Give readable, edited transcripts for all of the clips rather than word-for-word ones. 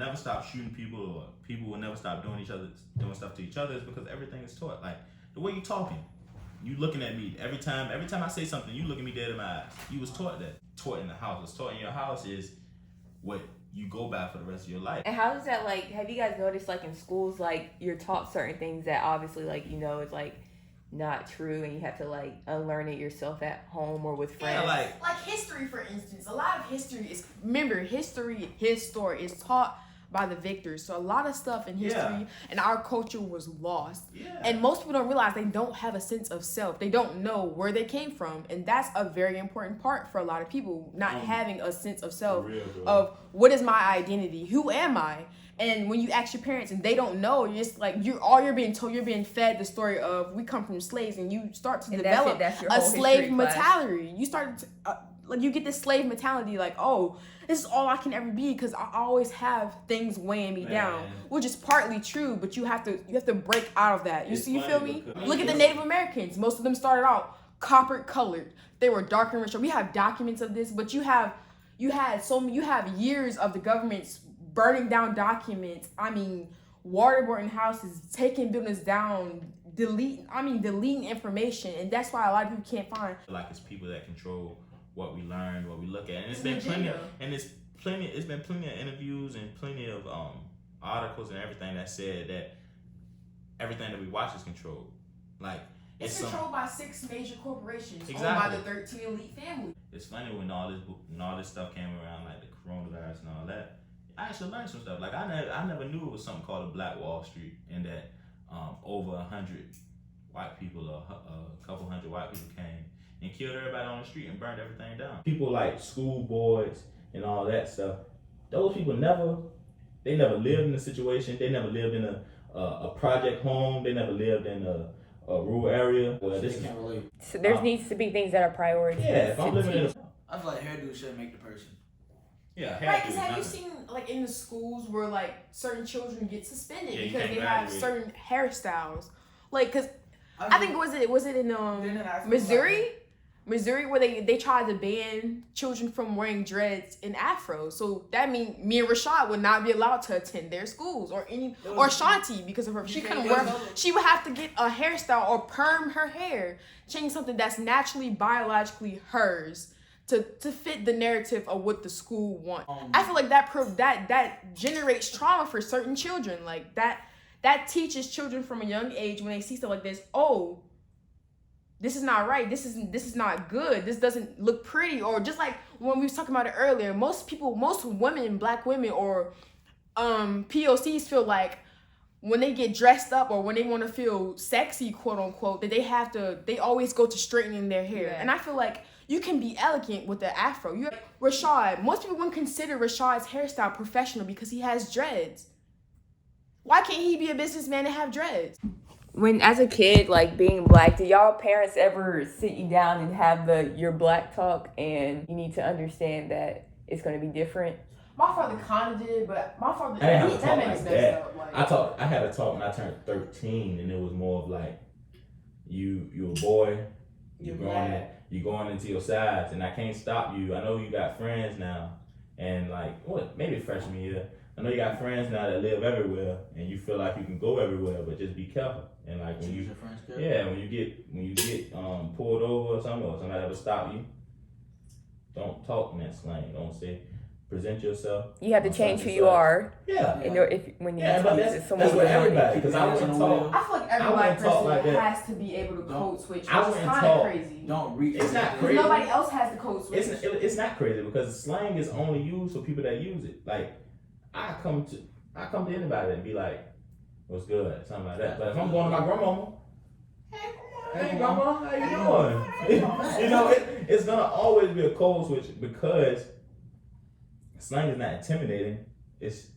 never stop shooting people, or people will never stop doing stuff to each other, is because everything is taught. Like the way you talking, you looking at me every time I say something, you looking me dead in my eyes. You was taught that. Taught in the house. What's taught in your house is what you go by for the rest of your life. And how does that, like, have you guys noticed, like, in schools, like, you're taught certain things that obviously, like, you know, is, like, not true, and you have to, like, unlearn it yourself at home or with friends? Yeah, like history, for instance. A lot of history is, remember, history is taught by the victors. So a lot of stuff in history and our culture was lost. Yeah. And most people don't realize they don't have a sense of self. They don't know where they came from. And that's a very important part for a lot of people, not having a sense of self, of what is my identity? Who am I? And when you ask your parents and they don't know, you're just like, you're being told, you're being fed the story of we come from slaves, and you start to develop a slave mentality. You start to, like, you get this slave mentality, like, oh, this is all I can ever be because I always have things weighing me down, which is partly true, but you have to break out of that. You feel me? Look at the Native Americans. Most of them started out copper colored. They were dark and richer. We have documents of this, but you have years of the government's burning down documents. I mean, waterboarding houses, taking buildings down, deleting information, and that's why a lot of people can't find. Like, it's people that control what we learn, what we look at, and it's been plenty of interviews and plenty of articles and everything that said that everything that we watch is controlled. Like, it's controlled by 6 major corporations, exactly, owned by the 13 elite family. It's funny when all this stuff came around, like the coronavirus and all that. I actually learned some stuff. Like, I never knew it was something called a Black Wall Street, and that over 100 white people, or a couple hundred white people came and killed everybody on the street and burned everything down. People like schoolboys and all that stuff, those people never lived in a situation. They never lived in a project home. They never lived in a rural area. Well, this can't relate. So there needs to be things that are priorities. Yeah, if I'm living in I feel like hairdo should make the person. Yeah, right, because have you seen, like, in the schools where, like, certain children get suspended because they have certain hairstyles? Like, because I think, was it in Missouri, where they tried to ban children from wearing dreads and afros. So that means me and Rashad would not be allowed to attend their schools, or Shanti, because of her. She couldn't wear. She would have to get a hairstyle or perm her hair, change something that's naturally biologically hers to fit the narrative of what the school wants. I feel like that generates trauma for certain children. Like that teaches children from a young age, when they see stuff like this, oh, this is not right. This is not good. This doesn't look pretty. Or just like when we was talking about it earlier, most women, Black women, or POCs feel like when they get dressed up or when they want to feel sexy, quote unquote, that they always go to straightening their hair. Yeah. And I feel like you can be elegant with the afro. Rashad, most people wouldn't consider Rashad's hairstyle professional because he has dreads. Why can't he be a businessman and have dreads? When, as a kid, like, being Black, did y'all parents ever sit you down and have your Black talk, and you need to understand that it's going to be different? My father kind of did, but my father, I didn't have a talk that like that. I had a talk when I turned 13, and it was more of like, you're a boy, you're going into your sides, and I can't stop you. I know you got friends now, and like, maybe freshman year, I know you got friends now that live everywhere, and you feel like you can go everywhere, but just be careful. And like when you get pulled over or something, or somebody ever stop you, don't talk in that slang. Don't say, present yourself. You have to change who you are. Yeah. When you but that's with everybody. Because I wouldn't talk. I feel like every Black person has to be able to code switch, which is kind of crazy. Don't read. It's not crazy. Nobody else has the code switch. It's not crazy, because slang is only used for people that use it. Like, I come to anybody and be like, what's good? Something like that. But if I'm going to my grandmama, hey grandma, how you doing? You know, it's gonna always be a code switch, because slang is not intimidating. It's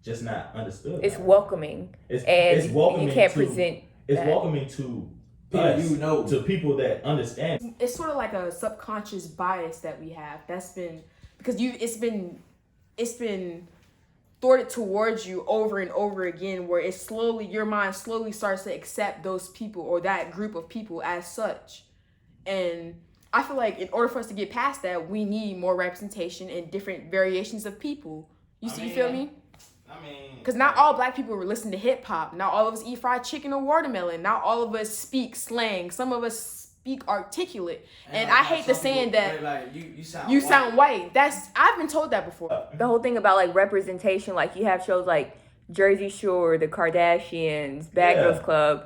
just not understood. It's welcoming. It's welcoming. You can't present. It's welcoming to us, to people that understand. It's sort of like a subconscious bias that we have. That's been because it's been thwarted towards you over and over again, where your mind slowly starts to accept those people or that group of people as such. And I feel like in order for us to get past that, we need more representation and different variations of people. You feel me? I mean, Because not all black people listen to hip hop. Not all of us eat fried chicken or watermelon. Not all of us speak slang. Some of us speak articulate. And I hate the saying that like, you you sound white. I've been told that before. The whole thing about like representation, like you have shows like Jersey Shore, The Kardashians, Bad Yeah. Girls Club,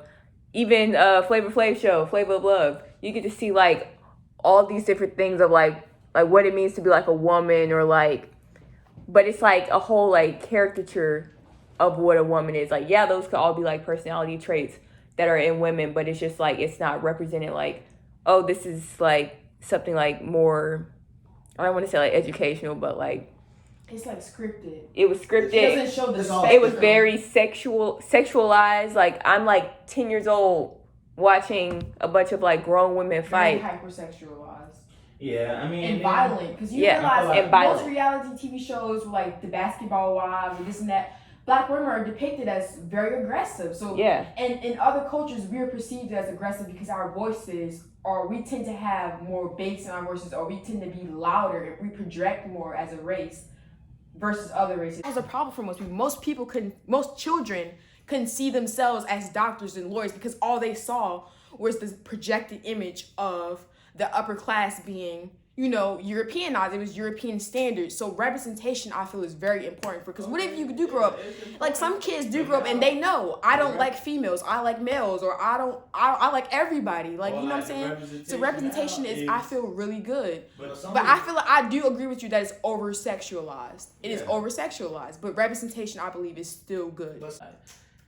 even Flavor Flav show, Flavor of Love. You get to see like all these different things of like what it means to be like a woman, or like, but it's like a whole like caricature of what a woman is. Like, yeah, those could all be like personality traits that are in women, but it's just like it's not represented like, oh, this is like something like more, I don't want to say like educational, but like It's like scripted. it was scripted. It doesn't show the It's all- It was spectrum. very sexualized. Like, I'm like 10 years old watching a bunch of like grown women Very fight. hypersexualized yeah, I mean, and violent. Because you Yeah, realize and violent. most reality TV shows, like the Basketball Wives and this and that, black women are depicted as very aggressive. So Yeah. and in other cultures, we are perceived as aggressive because our voices, or we tend to have more bass in our voices, or we tend to be louder and we project more as a race versus other races. That was a problem for most people. Most children couldn't see themselves as doctors and lawyers because all they saw was this projected image of the upper class being, Europeanized. It was European standards. So representation, I feel, is very important because what if you do grow up, like some kids do grow up and they know, I don't like females, I like males, or I like everybody. Like, Or you know what I'm like saying? So representation is, I feel, really good. But But I feel like I do agree with you that it's over-sexualized. It is Yeah. over-sexualized. But representation, I believe, is still good.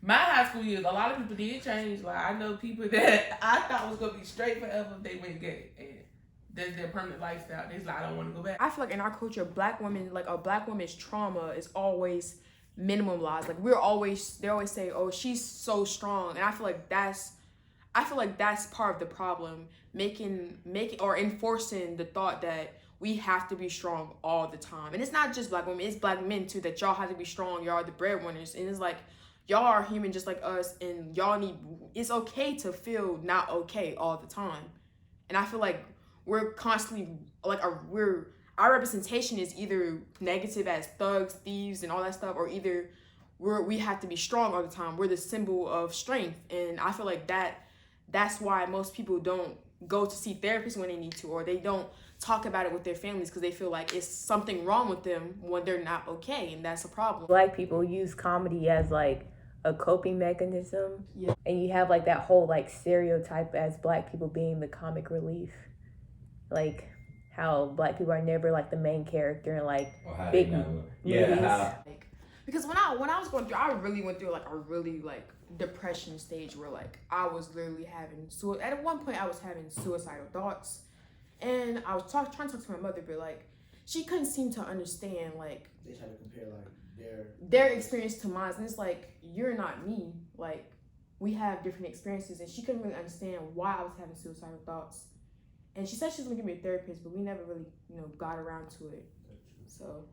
My high school years, a lot of people did change. Like, I know people that I thought was gonna be straight forever if they went gay, and that's their permanent lifestyle. They're like, I don't want to go back. I feel like in our culture, black women, like a black woman's trauma is always minimalized. Like they always say, oh, she's so strong. And I feel like that's part of the problem, making or enforcing the thought that we have to be strong all the time. And it's not just black women, it's black men too, that y'all have to be strong, y'all are the breadwinners. And it's like, y'all are human just like us, and it's okay to feel not okay all the time. And I feel like we're constantly, like, our representation is either negative as thugs, thieves, and all that stuff, or either we have to be strong all the time. We're the symbol of strength. And I feel like that's why most people don't go to see therapists when they need to, or they don't talk about it with their families because they feel like it's something wrong with them when they're not okay, and that's a problem. Black people use comedy as like a coping mechanism. Yeah. And you have like that whole like stereotype as black people being the comic relief. Like how black people are never like the main character in like Or how big they never, movies. Because when I was going through, I really went through like a really like depression stage where like I was literally having at one point I was having suicidal thoughts, and I was trying to talk to my mother, but like she couldn't seem to understand like They try to compare like their experience to mine, and it's like, you're not me, like we have different experiences, and she couldn't really understand why I was having suicidal thoughts. And she said she was gonna give me a therapist, but we never really, got around to it. So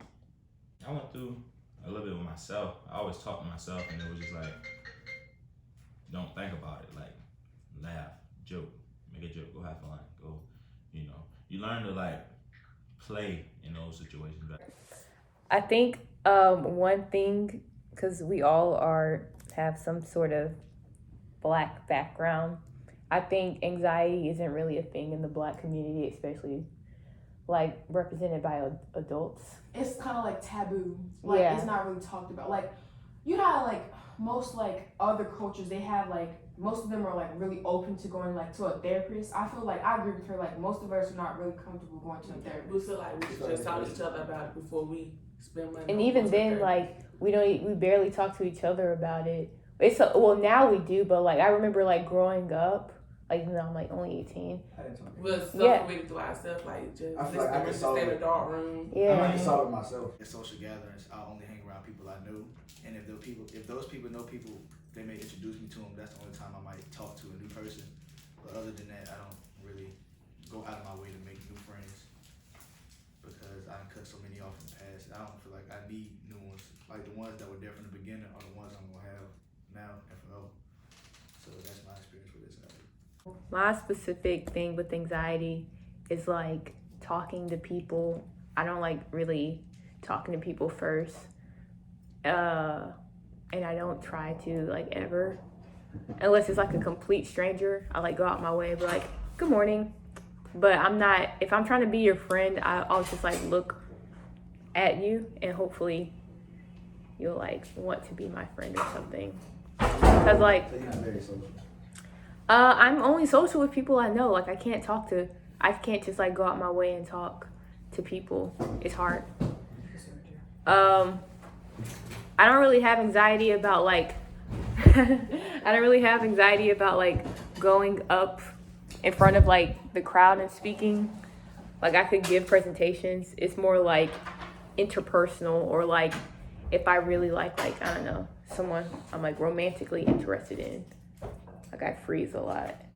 I went through a little bit with myself. I always talk to myself, and it was just like, don't think about it. Like, laugh, joke, make a joke, go have fun, go. You learn to like play in those situations. I think one thing, because we all have some sort of black background, I think anxiety isn't really a thing in the black community, especially like represented by adults. it's kind of like taboo. Like, Yeah. it's not really talked about. Like, you know how, like, most, like, other cultures, they have, like, most of them are, like, really open to going, like, to a therapist. I feel like, I agree with her, like, most of us are not really comfortable going to a We therapist. feel like we should just talk to each other about it before we spend money. And on even what's then, okay. like, we barely talk to each other about it. Well, now we do, but like I remember like growing up, like even though I'm like only 18. I didn't talk to we'll Yeah. separate to ourselves, like just I feel like I can just solve stay in it. a dark room. I Yeah. might solve it myself. At social gatherings, I only hang around people I know, and if those people know people, they may introduce me to them. That's the only time I might talk to a new person. But other than that, I don't really go out of my way to make new friends because I cut so many off in the past. I don't feel like I need new ones. Like the ones that were there from the beginning are the ones I'm gonna have now and forever. So that's my experience with this. My specific thing with anxiety is like talking to people. I don't like really talking to people first. And I don't try to like ever, unless it's like a complete stranger. I like go out my way and be like, good morning. But I'm not, if I'm trying to be your friend, I'll just like look at you and hopefully you'll like want to be my friend or something. Cause like, So you're not very social. I'm only social with people I know. Like I can't just like go out my way and talk to people. It's hard. I don't really have anxiety about like going up in front of like the crowd and speaking. Like I could give presentations. It's more like interpersonal, or like if I really like I don't know, someone I'm like romantically interested in. Like I freeze a lot.